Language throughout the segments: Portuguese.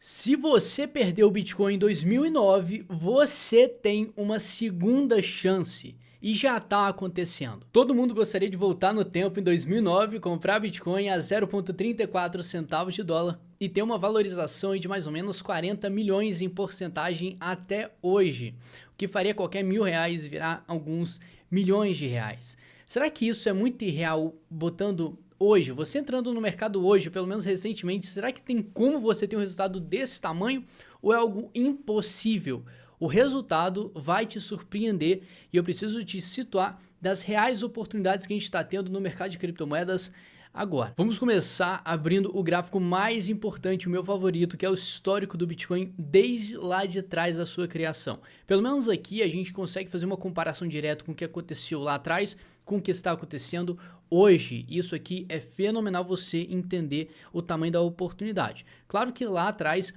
Se você perdeu o Bitcoin em 2009, você tem uma segunda chance. E já está acontecendo. Todo mundo gostaria de voltar no tempo em 2009, comprar Bitcoin a 0,34 centavos de dólar e ter uma valorização de mais ou menos 40 milhões em porcentagem até hoje, o que faria qualquer R$ 1.000 virar alguns milhões de reais. Será que isso é muito irreal botando hoje, você entrando no mercado hoje, pelo menos recentemente, será que tem como você ter um resultado desse tamanho ou é algo impossível? O resultado vai te surpreender e eu preciso te situar das reais oportunidades que a gente está tendo no mercado de criptomoedas agora. Vamos começar abrindo o gráfico mais importante, o meu favorito, que é o histórico do Bitcoin desde lá de trás da sua criação. Pelo menos aqui a gente consegue fazer uma comparação direta com o que aconteceu lá atrás, com o que está acontecendo hoje. Isso aqui é fenomenal você entender o tamanho da oportunidade. Claro que lá atrás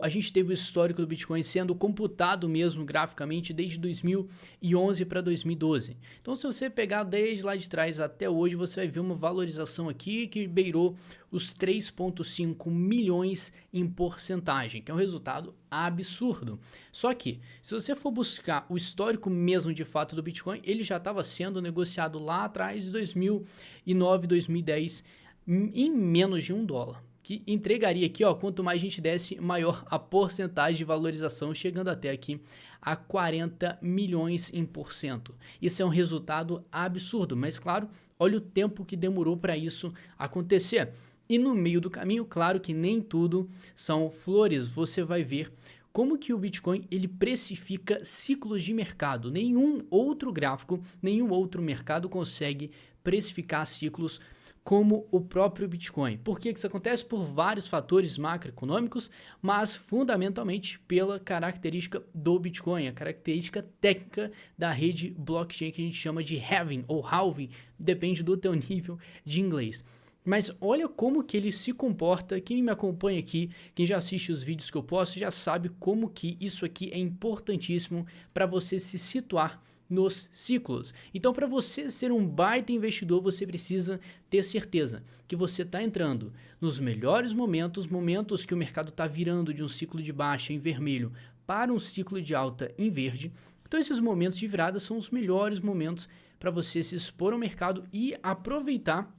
a gente teve o histórico do Bitcoin sendo computado mesmo graficamente desde 2011 para 2012. Então, se você pegar desde lá de trás até hoje, você vai ver uma valorização aqui que beirou os 3,5 milhões em porcentagem, que é um resultado absurdo. Só que, se você for buscar o histórico mesmo de fato do Bitcoin, ele já estava sendo negociado lá atrás, de 2009, 2010, em menos de $1. Que entregaria aqui, ó, quanto mais a gente desse, maior a porcentagem de valorização, chegando até aqui a 40 milhões em porcento. Isso é um resultado absurdo, mas claro, olha o tempo que demorou para isso acontecer. E no meio do caminho, claro que nem tudo são flores, você vai ver como que o Bitcoin ele precifica ciclos de mercado. Nenhum outro gráfico, nenhum outro mercado consegue precificar ciclos como o próprio Bitcoin. Por que isso acontece? Por vários fatores macroeconômicos, mas fundamentalmente pela característica do Bitcoin, a característica técnica da rede blockchain que a gente chama de halving ou halving, depende do teu nível de inglês. Mas olha como que ele se comporta, quem me acompanha aqui, quem já assiste os vídeos que eu posto, já sabe como que isso aqui é importantíssimo para você se situar nos ciclos. Então, para você ser um baita investidor, você precisa ter certeza que você está entrando nos melhores momentos, momentos que o mercado está virando de um ciclo de baixa em vermelho para um ciclo de alta em verde. Então, esses momentos de virada são os melhores momentos para você se expor ao mercado e aproveitar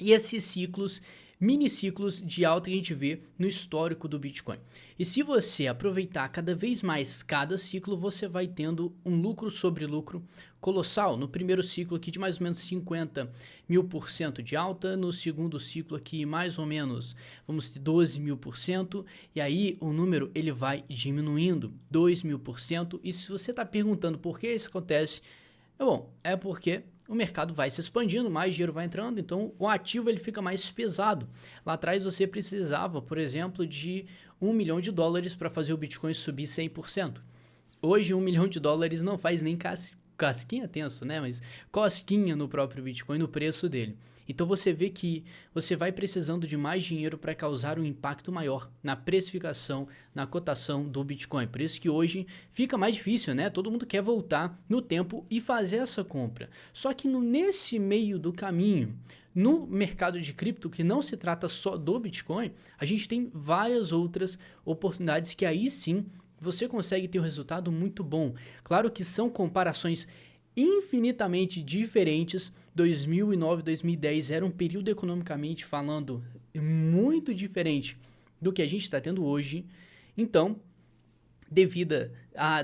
esses ciclos, mini ciclos de alta que a gente vê no histórico do Bitcoin. E se você aproveitar cada vez mais cada ciclo, você vai tendo um lucro sobre lucro colossal. No primeiro ciclo aqui de mais ou menos 50 mil por cento de alta, no segundo ciclo aqui mais ou menos vamos ter 12 mil por cento, e aí o número ele vai diminuindo, 2 mil por cento. E se você está perguntando por que isso acontece, bom, é porque o mercado vai se expandindo, mais dinheiro vai entrando, então o ativo ele fica mais pesado. Lá atrás você precisava, por exemplo, de $1 milhão para fazer o Bitcoin subir 100%. Hoje $1 milhão não faz nem casquinha tenso, né? Mas cosquinha no próprio Bitcoin, no preço dele. Então você vê que você vai precisando de mais dinheiro para causar um impacto maior na precificação, na cotação do Bitcoin. Por isso que hoje fica mais difícil, né? Todo mundo quer voltar no tempo e fazer essa compra. Só que nesse meio do caminho, no mercado de cripto, que não se trata só do Bitcoin, a gente tem várias outras oportunidades que aí sim você consegue ter um resultado muito bom. Claro que são comparações infinitamente diferentes. 2009, 2010 era um período economicamente falando muito diferente do que a gente está tendo hoje. Então,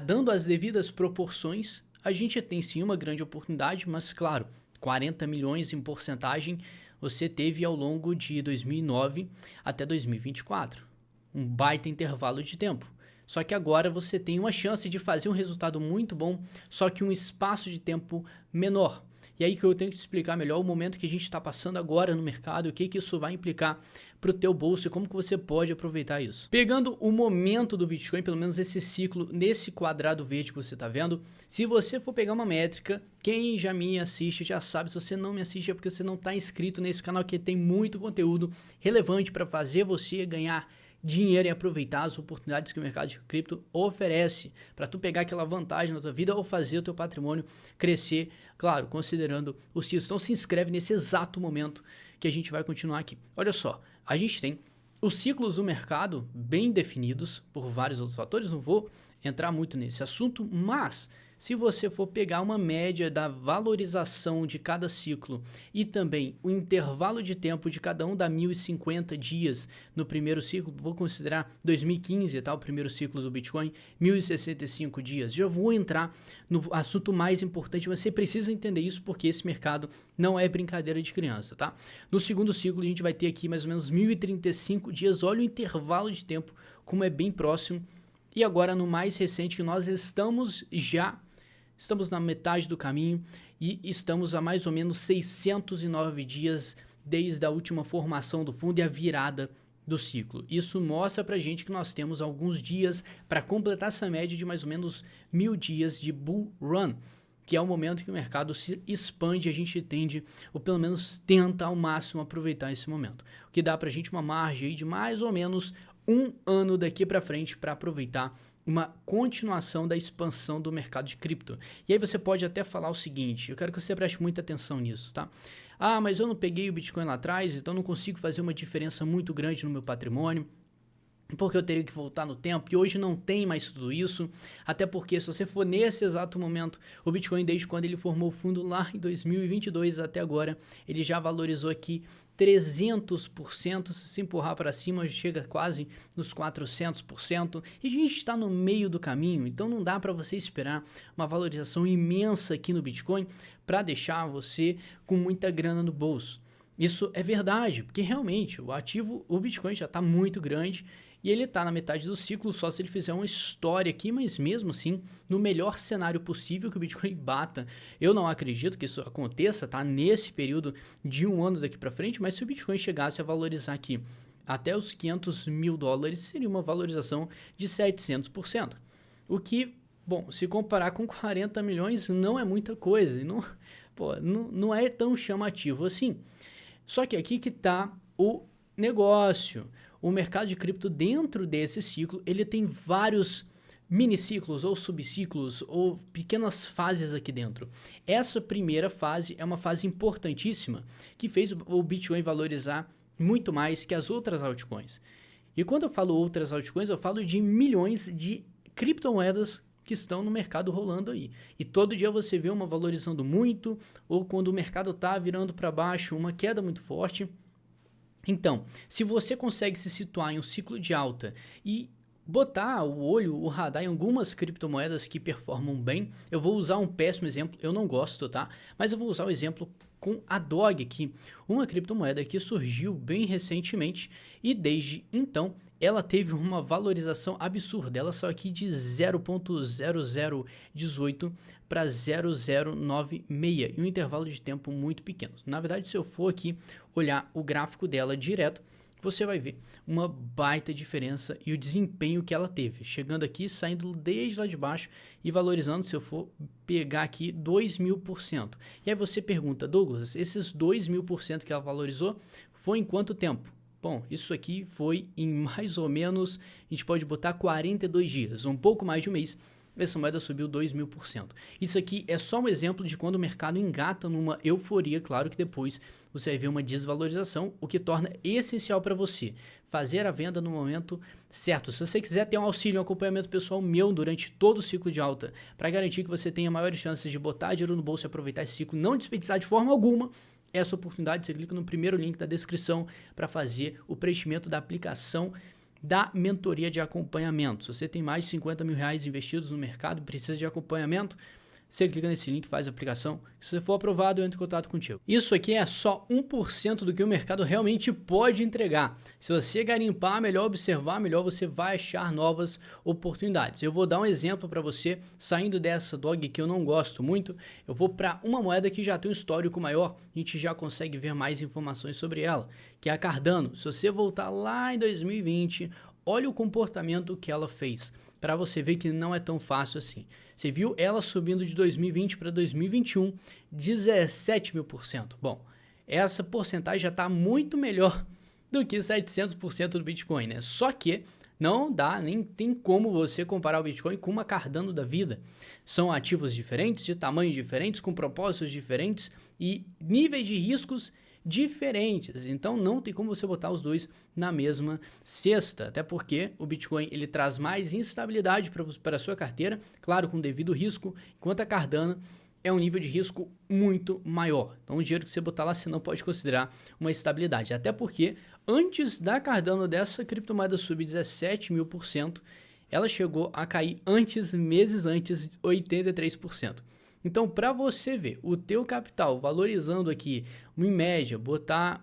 dando as devidas proporções, a gente tem sim uma grande oportunidade, mas claro, 40 milhões em porcentagem você teve ao longo de 2009 até 2024. Um baita intervalo de tempo. Só que agora você tem uma chance de fazer um resultado muito bom, só que um espaço de tempo menor. E aí que eu tenho que te explicar melhor o momento que a gente está passando agora no mercado, o que isso vai implicar para o teu bolso e como que você pode aproveitar isso. Pegando o momento do Bitcoin, pelo menos esse ciclo, nesse quadrado verde que você está vendo, se você for pegar uma métrica, quem já me assiste já sabe, se você não me assiste é porque você não está inscrito nesse canal, que tem muito conteúdo relevante para fazer você ganhar dinheiro e aproveitar as oportunidades que o mercado de cripto oferece para tu pegar aquela vantagem na tua vida ou fazer o teu patrimônio crescer, claro, considerando os riscos. Então se inscreve nesse exato momento que a gente vai continuar aqui. Olha só, a gente tem os ciclos do mercado bem definidos por vários outros fatores, não vou entrar muito nesse assunto, mas se você for pegar uma média da valorização de cada ciclo e também o intervalo de tempo de cada um dá 1050 dias no primeiro ciclo, vou considerar 2015, tá, o primeiro ciclo do Bitcoin, 1065 dias. Já vou entrar no assunto mais importante, mas você precisa entender isso porque esse mercado não é brincadeira de criança, tá? No segundo ciclo a gente vai ter aqui mais ou menos 1035 dias, olha o intervalo de tempo como é bem próximo. E agora no mais recente que nós estamos na metade do caminho e estamos a mais ou menos 609 dias desde a última formação do fundo e a virada do ciclo. Isso mostra pra gente que nós temos alguns dias para completar essa média de mais ou menos 1000 dias de bull run, que é o momento que o mercado se expande e a gente tende, ou pelo menos tenta ao máximo aproveitar esse momento. O que dá pra gente uma margem aí de mais ou menos um ano daqui para frente para aproveitar uma continuação da expansão do mercado de cripto. E aí você pode até falar o seguinte, eu quero que você preste muita atenção nisso, tá? Ah, mas eu não peguei o Bitcoin lá atrás, então não consigo fazer uma diferença muito grande no meu patrimônio, porque eu teria que voltar no tempo, e hoje não tem mais tudo isso, até porque se você for nesse exato momento, o Bitcoin desde quando ele formou o fundo lá em 2022 até agora, ele já valorizou aqui 300%, se empurrar para cima chega quase nos 400%, e a gente está no meio do caminho, então não dá para você esperar uma valorização imensa aqui no Bitcoin para deixar você com muita grana no bolso. Isso é verdade, porque realmente o Bitcoin já está muito grande e ele está na metade do ciclo, só se ele fizer uma história aqui, mas mesmo assim, no melhor cenário possível que o Bitcoin bata. Eu não acredito que isso aconteça, tá? Nesse período de um ano daqui para frente, mas se o Bitcoin chegasse a valorizar aqui até os 500 mil dólares, seria uma valorização de 700%. O que, bom, se comparar com 40 milhões, não é muita coisa, e não é tão chamativo assim. Só que aqui que está o negócio. O mercado de cripto dentro desse ciclo, ele tem vários miniciclos ou subciclos ou pequenas fases aqui dentro. Essa primeira fase é uma fase importantíssima que fez o Bitcoin valorizar muito mais que as outras altcoins. E quando eu falo outras altcoins, eu falo de milhões de criptomoedas que estão no mercado rolando aí. E todo dia você vê uma valorizando muito, ou quando o mercado está virando para baixo, uma queda muito forte. Então, se você consegue se situar em um ciclo de alta e botar o olho, o radar em algumas criptomoedas que performam bem, eu vou usar um péssimo exemplo, eu não gosto, tá? Mas eu vou usar o exemplo com a DOG aqui, uma criptomoeda que surgiu bem recentemente e desde então ela teve uma valorização absurda. Ela saiu aqui de 0.0018 para 0.096 em um intervalo de tempo muito pequeno. Na verdade, se eu for aqui olhar o gráfico dela direto, você vai ver uma baita diferença e o desempenho que ela teve. Chegando aqui, saindo desde lá de baixo e valorizando, se eu for pegar aqui, 2000%. E aí você pergunta, Douglas, esses 2000% que ela valorizou foi em quanto tempo? Bom, isso aqui foi em mais ou menos, a gente pode botar 42 dias, um pouco mais de um mês. Essa moeda subiu 2000%. Isso aqui é só um exemplo de quando o mercado engata numa euforia, claro que depois você vai ver uma desvalorização, o que torna essencial para você fazer a venda no momento certo. Se você quiser ter um auxílio, um acompanhamento pessoal meu durante todo o ciclo de alta, para garantir que você tenha maiores chances de botar dinheiro no bolso e aproveitar esse ciclo, não desperdiçar de forma alguma essa oportunidade, você clica no primeiro link da descrição para fazer o preenchimento da aplicação da mentoria de acompanhamento. Se você tem mais de 50 mil reais investidos no mercado e precisa de acompanhamento, você clica nesse link, faz a aplicação. Se você for aprovado, eu entro em contato contigo. Isso aqui é só 1% do que o mercado realmente pode entregar. Se você garimpar, melhor observar, melhor você vai achar novas oportunidades. Eu vou dar um exemplo para você, saindo dessa DOG que eu não gosto muito, eu vou para uma moeda que já tem um histórico maior, a gente já consegue ver mais informações sobre ela, que é a Cardano. Se você voltar lá em 2020, olha o comportamento que ela fez, para você ver que não é tão fácil assim. Você viu ela subindo de 2020 para 2021, 17.000%. Bom, essa porcentagem já está muito melhor do que 700% do Bitcoin, né? Só que não dá, nem tem como você comparar o Bitcoin com uma Cardano da vida. São ativos diferentes, de tamanhos diferentes, com propósitos diferentes e níveis de riscos diferentes, então não tem como você botar os dois na mesma cesta, até porque o Bitcoin ele traz mais instabilidade para a sua carteira, claro, com devido risco, enquanto a Cardano é um nível de risco muito maior. Então o dinheiro que você botar lá você não pode considerar uma estabilidade, até porque antes da Cardano dessa criptomoeda subir 17.000%, ela chegou a cair meses antes, 83%. Então, para você ver o teu capital valorizando aqui, em média, botar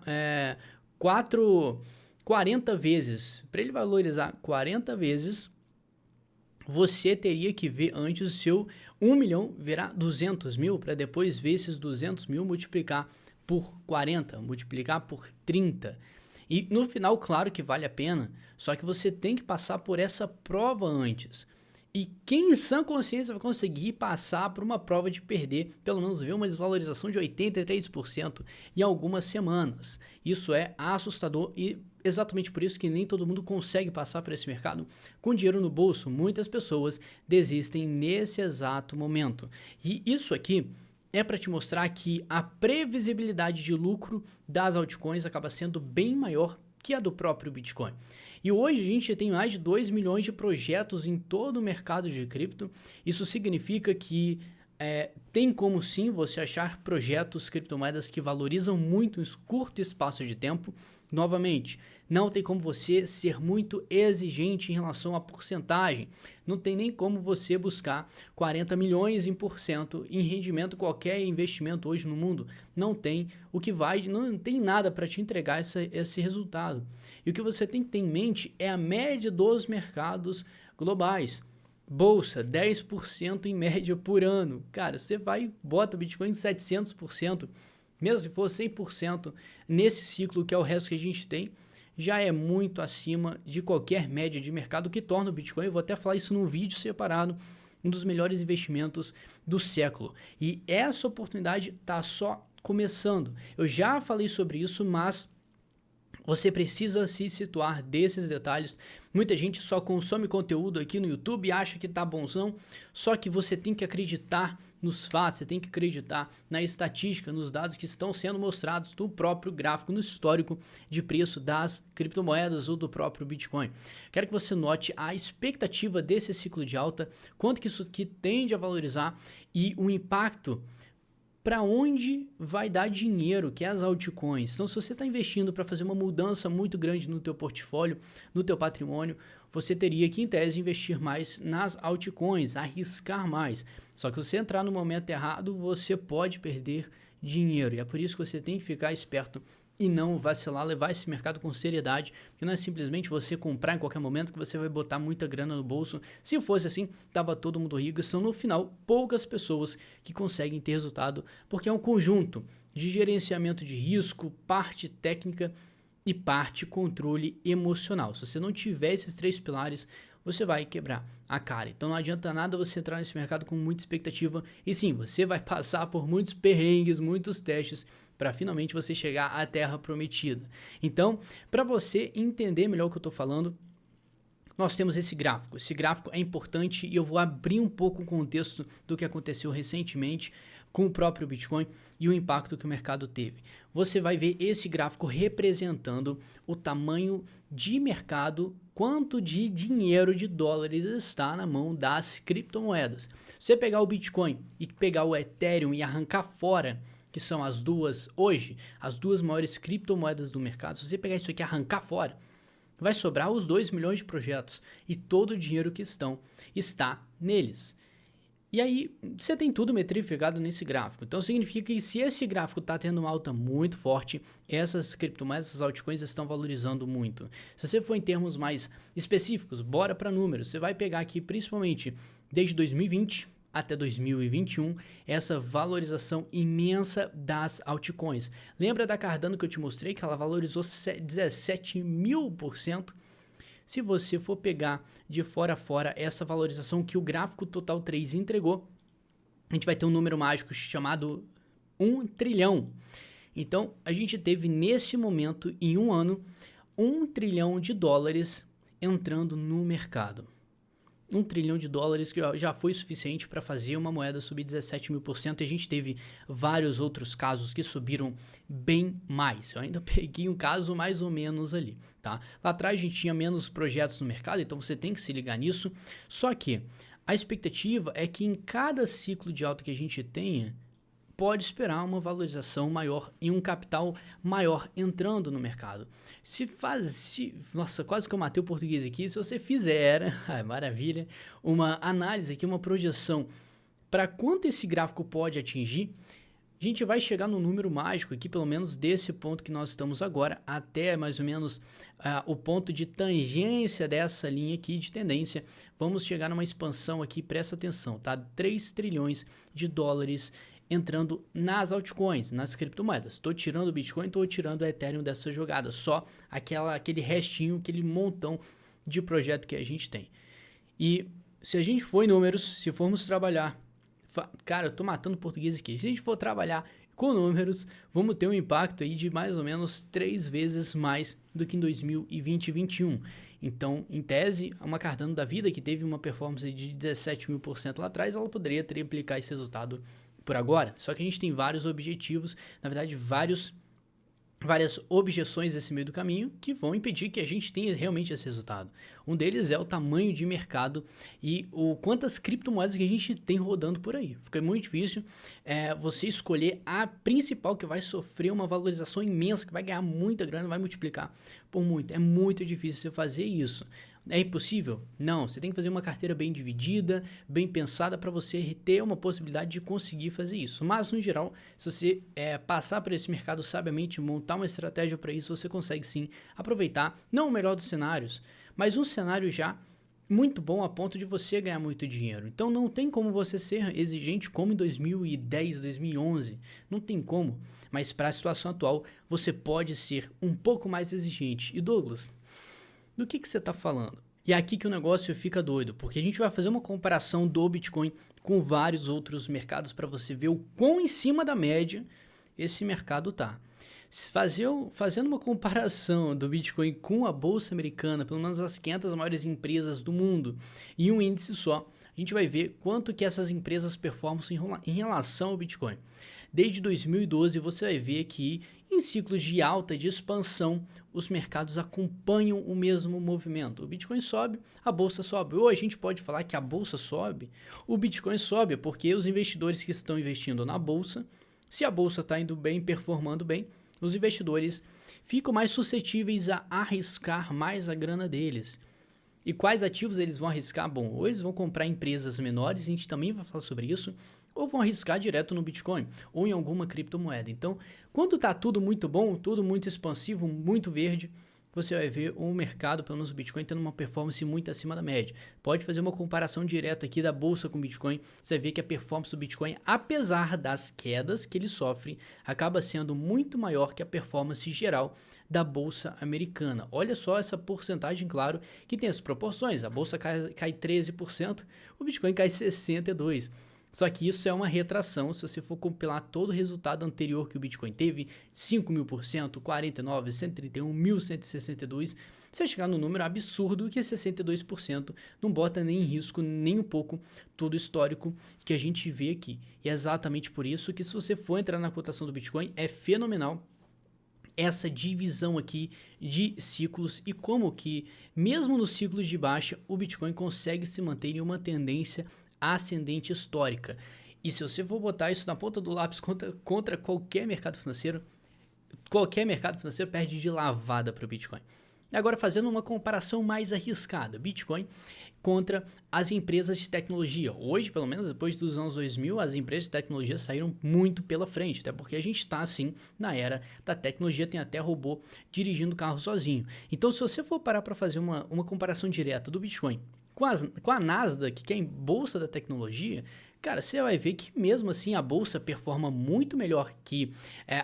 40 vezes, para ele valorizar 40 vezes, você teria que ver antes o seu 1 milhão virar 200 mil, para depois ver esses 200 mil multiplicar por 40, multiplicar por 30. E no final, claro que vale a pena, só que você tem que passar por essa prova antes. E quem em sã consciência vai conseguir passar por uma prova de perder, pelo menos ver uma desvalorização de 83% em algumas semanas? Isso é assustador e exatamente por isso que nem todo mundo consegue passar por esse mercado com dinheiro no bolso. Muitas pessoas desistem nesse exato momento. E isso aqui é para te mostrar que a previsibilidade de lucro das altcoins acaba sendo bem maior que a do próprio Bitcoin. E hoje a gente tem mais de 2 milhões de projetos em todo o mercado de cripto. Isso significa que tem como sim você achar projetos criptomoedas que valorizam muito em curto espaço de tempo. Novamente, não tem como você ser muito exigente em relação à porcentagem. Não tem nem como você buscar 40 milhões em % em rendimento. Qualquer investimento hoje no mundo não tem não tem nada para te entregar esse resultado. E o que você tem que ter em mente é a média dos mercados globais. Bolsa, 10% em média por ano. Cara, você bota o Bitcoin em 700%, mesmo se for 100% nesse ciclo que é o resto que a gente tem, já é muito acima de qualquer média de mercado, que torna o Bitcoin, eu vou até falar isso num vídeo separado, um dos melhores investimentos do século. E essa oportunidade está só começando. Eu já falei sobre isso, mas você precisa se situar desses detalhes. Muita gente só consome conteúdo aqui no YouTube e acha que tá bonzão, só que você tem que acreditar nos fatos, você tem que acreditar na estatística, nos dados que estão sendo mostrados no próprio gráfico, no histórico de preço das criptomoedas ou do próprio Bitcoin. Quero que você note a expectativa desse ciclo de alta, quanto que isso aqui tende a valorizar e o impacto para onde vai dar dinheiro, que é as altcoins. Então, se você está investindo para fazer uma mudança muito grande no teu portfólio, no teu patrimônio, você teria que, em tese, investir mais nas altcoins, arriscar mais. Só que se você entrar no momento errado, você pode perder dinheiro. E é por isso que você tem que ficar esperto e não vacilar, levar esse mercado com seriedade, porque não é simplesmente você comprar em qualquer momento que você vai botar muita grana no bolso. Se fosse assim, tava todo mundo rico. São, no final, poucas pessoas que conseguem ter resultado, porque é um conjunto de gerenciamento de risco, parte técnica e parte controle emocional. Se você não tiver esses 3 pilares, você vai quebrar a cara. Então não adianta nada você entrar nesse mercado com muita expectativa, e sim, você vai passar por muitos perrengues, muitos testes, para finalmente você chegar à terra prometida. Então, para você entender melhor o que eu estou falando, nós temos esse gráfico. Esse gráfico é importante e eu vou abrir um pouco o contexto do que aconteceu recentemente com o próprio Bitcoin e o impacto que o mercado teve. Você vai ver esse gráfico representando o tamanho de mercado, quanto de dinheiro, de dólares está na mão das criptomoedas. Se você pegar o Bitcoin e pegar o Ethereum e arrancar fora, que são as duas maiores criptomoedas do mercado, se você pegar isso aqui e arrancar fora, vai sobrar os 2 milhões de projetos e todo o dinheiro que está neles. E aí, você tem tudo metrificado nesse gráfico. Então, significa que se esse gráfico está tendo uma alta muito forte, essas criptomoedas, essas altcoins estão valorizando muito. Se você for em termos mais específicos, bora para números. Você vai pegar aqui, principalmente, desde 2020 até 2021, essa valorização imensa das altcoins. Lembra da Cardano que eu te mostrei, que ela valorizou 17.000%? Se você for pegar de fora a fora essa valorização que o gráfico Total 3 entregou, a gente vai ter um número mágico chamado 1 trilhão. Então, a gente teve nesse momento, em um ano, 1 trilhão de dólares entrando no mercado. US$ 1 trilhão que já foi suficiente para fazer uma moeda subir 17.000%, e a gente teve vários outros casos que subiram bem mais. Eu ainda peguei um caso mais ou menos ali, tá? Lá atrás a gente tinha menos projetos no mercado, então você tem que se ligar nisso. Só que a expectativa é que em cada ciclo de alta que a gente tenha, pode esperar uma valorização maior e um capital maior entrando no mercado. Nossa, quase que eu matei o português aqui. Se você fizer, maravilha, uma análise aqui, uma projeção para quanto esse gráfico pode atingir, a gente vai chegar no número mágico aqui, pelo menos desse ponto que nós estamos agora, até mais ou menos o ponto de tangência dessa linha aqui de tendência. Vamos chegar numa expansão aqui, presta atenção, tá? 3 trilhões de dólares entrando nas altcoins, nas criptomoedas. Estou tirando o Bitcoin, estou tirando o Ethereum dessa jogada. Só aquele restinho, aquele montão de projeto que a gente tem. E se a gente for em números, se formos trabalhar... Cara, eu tô matando português aqui. Se a gente for trabalhar com números, vamos ter um impacto aí de mais ou menos 3 vezes mais do que em 2020 e 2021. Então, em tese, uma Cardano da vida que teve uma performance de 17.000% lá atrás, ela poderia triplicar esse resultado por agora. Só que a gente tem vários objetivos, na verdade, várias objeções nesse meio do caminho que vão impedir que a gente tenha realmente esse resultado. Um deles é o tamanho de mercado e quantas criptomoedas que a gente tem rodando por aí. Fica muito difícil você escolher a principal que vai sofrer uma valorização imensa, que vai ganhar muita grana, vai multiplicar por muito. É muito difícil você fazer isso. É impossível? Não, você tem que fazer uma carteira bem dividida, bem pensada para você ter uma possibilidade de conseguir fazer isso. Mas, no geral, se você passar por esse mercado sabiamente, montar uma estratégia para isso, você consegue sim aproveitar, não o melhor dos cenários, mas um cenário já muito bom a ponto de você ganhar muito dinheiro. Então não tem como você ser exigente como em 2010, 2011, não tem como. Mas para a situação atual, você pode ser um pouco mais exigente. E Douglas, do que você está falando? E é aqui que o negócio fica doido, porque a gente vai fazer uma comparação do Bitcoin com vários outros mercados para você ver o quão em cima da média esse mercado tá. Fazendo uma comparação do Bitcoin com a Bolsa Americana, pelo menos as 500 maiores empresas do mundo, em um índice só, a gente vai ver quanto que essas empresas performam em relação ao Bitcoin. Desde 2012 você vai ver que em ciclos de alta, de expansão, os mercados acompanham o mesmo movimento. O Bitcoin sobe, a bolsa sobe. Ou a gente pode falar que a bolsa sobe, o Bitcoin sobe, porque os investidores que estão investindo na bolsa, se a bolsa está indo bem, performando bem, os investidores ficam mais suscetíveis a arriscar mais a grana deles. E quais ativos eles vão arriscar? Bom, ou eles vão comprar empresas menores, a gente também vai falar sobre isso, ou vão arriscar direto no Bitcoin, ou em alguma criptomoeda. Então, quando está tudo muito bom, tudo muito expansivo, muito verde, você vai ver o mercado, pelo menos o Bitcoin, tendo uma performance muito acima da média. Pode fazer uma comparação direta aqui da bolsa com o Bitcoin, você vai ver que a performance do Bitcoin, apesar das quedas que ele sofre, acaba sendo muito maior que a performance geral da bolsa americana. Olha só essa porcentagem, claro, que tem as proporções. A bolsa cai 13%, o Bitcoin cai 62%. Só que isso é uma retração, se você for compilar todo o resultado anterior que o Bitcoin teve, 5.000%, 49%, 131%, 1.162%, você vai chegar no número absurdo que é 62%, não bota nem em risco nem um pouco todo o histórico que a gente vê aqui. E é exatamente por isso que se você for entrar na cotação do Bitcoin, é fenomenal essa divisão aqui de ciclos e como que, mesmo nos ciclos de baixa, o Bitcoin consegue se manter em uma tendência ascendente histórica. E se você for botar isso na ponta do lápis contra qualquer mercado financeiro perde de lavada para o Bitcoin. Agora, fazendo uma comparação mais arriscada, Bitcoin contra as empresas de tecnologia. Hoje, pelo menos depois dos anos 2000, as empresas de tecnologia saíram muito pela frente, até porque a gente está assim na era da tecnologia, tem até robô dirigindo o carro sozinho. Então, se você for parar para fazer uma comparação direta do Bitcoin com a Nasdaq, que é a bolsa da tecnologia, cara, você vai ver que mesmo assim a bolsa performa muito melhor que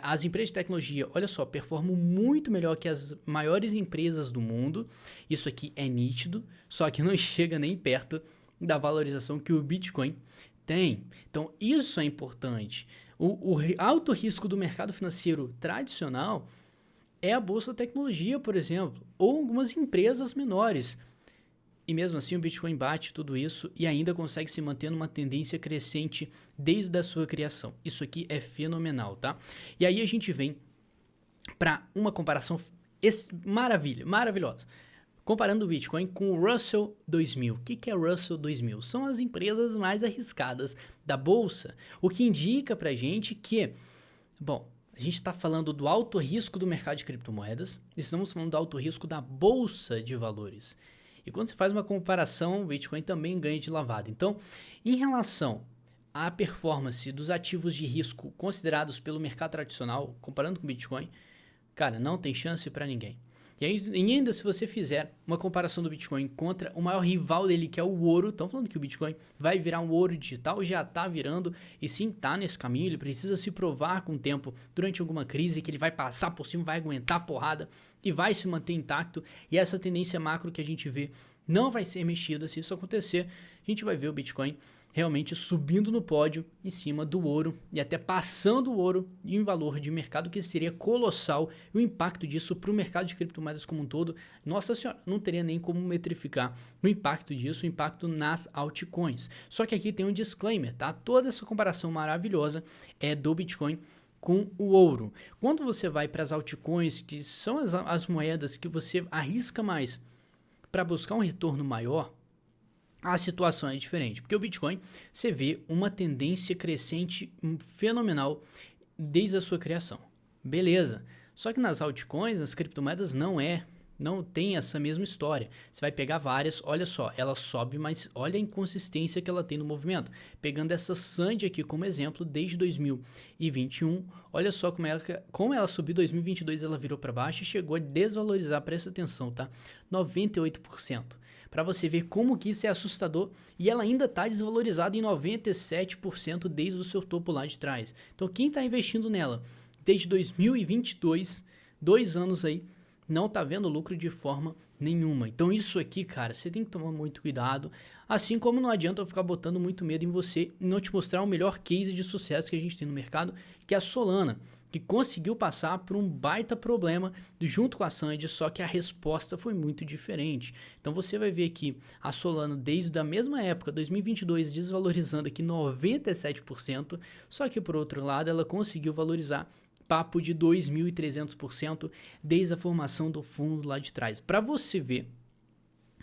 as empresas de tecnologia. Olha só, performam muito melhor que as maiores empresas do mundo. Isso aqui é nítido, só que não chega nem perto da valorização que o Bitcoin tem. Então isso é importante. O alto risco do mercado financeiro tradicional é a bolsa da tecnologia, por exemplo, ou algumas empresas menores. E mesmo assim o Bitcoin bate tudo isso e ainda consegue se manter numa tendência crescente desde a sua criação. Isso aqui é fenomenal, tá? E aí a gente vem para uma comparação maravilhosa. Comparando o Bitcoin com o Russell 2000. O que é o Russell 2000? São as empresas mais arriscadas da bolsa, o que indica pra gente que, bom, a gente está falando do alto risco do mercado de criptomoedas, estamos falando do alto risco da bolsa de valores. E quando você faz uma comparação, o Bitcoin também ganha de lavada. Então, em relação à performance dos ativos de risco considerados pelo mercado tradicional, comparando com o Bitcoin, cara, não tem chance para ninguém. E ainda se você fizer uma comparação do Bitcoin contra o maior rival dele, que é o ouro, estão falando que o Bitcoin vai virar um ouro digital, já está virando, e sim, está nesse caminho, ele precisa se provar com o tempo durante alguma crise, que ele vai passar por cima, vai aguentar a porrada e vai se manter intacto, e essa tendência macro que a gente vê não vai ser mexida. Se isso acontecer, a gente vai ver o Bitcoin realmente subindo no pódio em cima do ouro e até passando o ouro em valor de mercado, que seria colossal. E o impacto disso para o mercado de criptomoedas como um todo, nossa senhora, não teria nem como metrificar o impacto disso, o impacto nas altcoins. Só que aqui tem um disclaimer, tá? Toda essa comparação maravilhosa é do Bitcoin com o ouro. Quando você vai para as altcoins, que são as moedas que você arrisca mais para buscar um retorno maior, a situação é diferente, porque o Bitcoin, você vê uma tendência crescente fenomenal desde a sua criação. Beleza. Só que nas altcoins, nas criptomoedas, não tem essa mesma história. Você vai pegar várias, olha só, ela sobe, mas olha a inconsistência que ela tem no movimento. Pegando essa Sandy aqui como exemplo, desde 2021, olha só como ela subiu em 2022, ela virou para baixo e chegou a desvalorizar, presta atenção, tá? 98%. Para você ver como que isso é assustador, e ela ainda está desvalorizada em 97% desde o seu topo lá de trás. Então quem está investindo nela desde 2022, 2 anos aí, não está vendo lucro de forma nenhuma. Então isso aqui, cara, você tem que tomar muito cuidado, assim como não adianta eu ficar botando muito medo em você e não te mostrar o melhor case de sucesso que a gente tem no mercado, que é a Solana, que conseguiu passar por um baita problema junto com a Sandy, só que a resposta foi muito diferente. Então você vai ver aqui a Solana desde a mesma época, 2022, desvalorizando aqui 97%, só que por outro lado ela conseguiu valorizar papo de 2.300% desde a formação do fundo lá de trás. Para você ver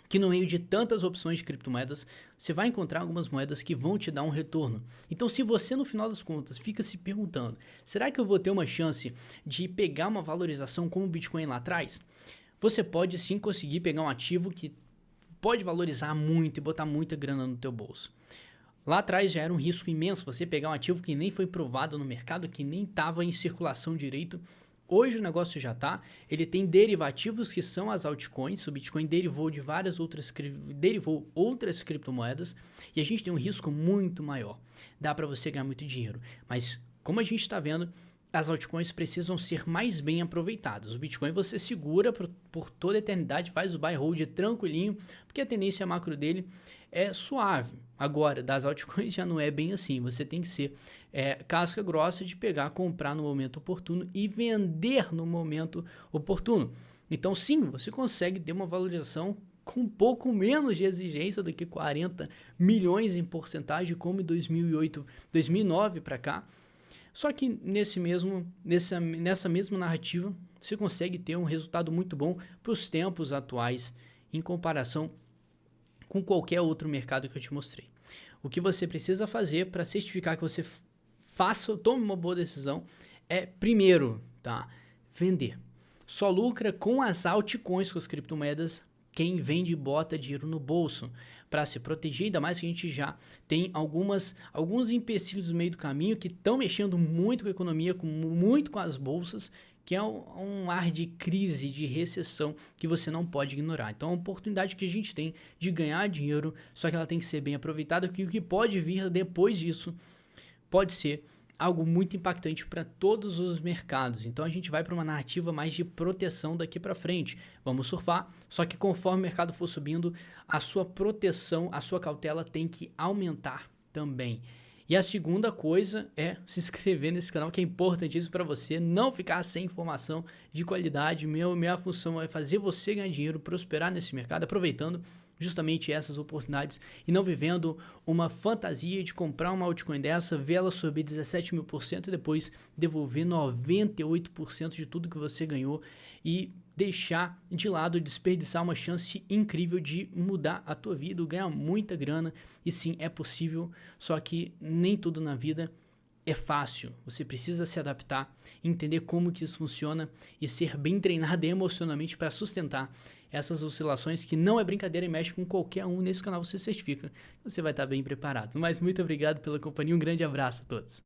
que no meio de tantas opções de criptomoedas, você vai encontrar algumas moedas que vão te dar um retorno. Então, se você, no final das contas, fica se perguntando, será que eu vou ter uma chance de pegar uma valorização como o Bitcoin lá atrás? Você pode sim conseguir pegar um ativo que pode valorizar muito e botar muita grana no teu bolso. Lá atrás já era um risco imenso você pegar um ativo que nem foi provado no mercado, que nem estava em circulação direito. Hoje o negócio já está, ele tem derivativos que são as altcoins, o Bitcoin derivou de outras criptomoedas e a gente tem um risco muito maior. Dá para você ganhar muito dinheiro, mas como a gente está vendo, as altcoins precisam ser mais bem aproveitadas. O Bitcoin você segura por toda a eternidade, faz o buy hold tranquilinho, porque a tendência macro dele é suave. Agora, das altcoins já não é bem assim. Você tem que ser casca grossa de pegar, comprar no momento oportuno e vender no momento oportuno. Então, sim, você consegue ter uma valorização com um pouco menos de exigência do que 40 milhões em porcentagem, como em 2008, 2009 para cá. Só que nessa mesma narrativa, você consegue ter um resultado muito bom para os tempos atuais em comparação com qualquer outro mercado que eu te mostrei. O que você precisa fazer para certificar que você tome uma boa decisão é, primeiro, tá, vender. Só lucra com as altcoins, com as criptomoedas, quem vende bota dinheiro no bolso para se proteger, ainda mais que a gente já tem alguns empecilhos no meio do caminho que estão mexendo muito com a economia, muito com as bolsas, que é um ar de crise, de recessão que você não pode ignorar. Então é uma oportunidade que a gente tem de ganhar dinheiro, só que ela tem que ser bem aproveitada, porque o que pode vir depois disso pode ser algo muito impactante para todos os mercados. Então a gente vai para uma narrativa mais de proteção daqui para frente. Vamos surfar, só que conforme o mercado for subindo, a sua proteção, a sua cautela tem que aumentar também. E a segunda coisa é se inscrever nesse canal, que é importantíssimo para você não ficar sem informação de qualidade. Minha função é fazer você ganhar dinheiro, prosperar nesse mercado, aproveitando justamente essas oportunidades e não vivendo uma fantasia de comprar uma altcoin dessa, ver ela subir 17.000% e depois devolver 98% de tudo que você ganhou e deixar de lado, desperdiçar uma chance incrível de mudar a tua vida, ganhar muita grana. E sim, é possível, só que nem tudo na vida é fácil. Você precisa se adaptar, entender como que isso funciona e ser bem treinado emocionalmente para sustentar essas oscilações, que não é brincadeira e mexe com qualquer um. Nesse canal você certifica, você vai estar bem preparado. Mas muito obrigado pela companhia, um grande abraço a todos.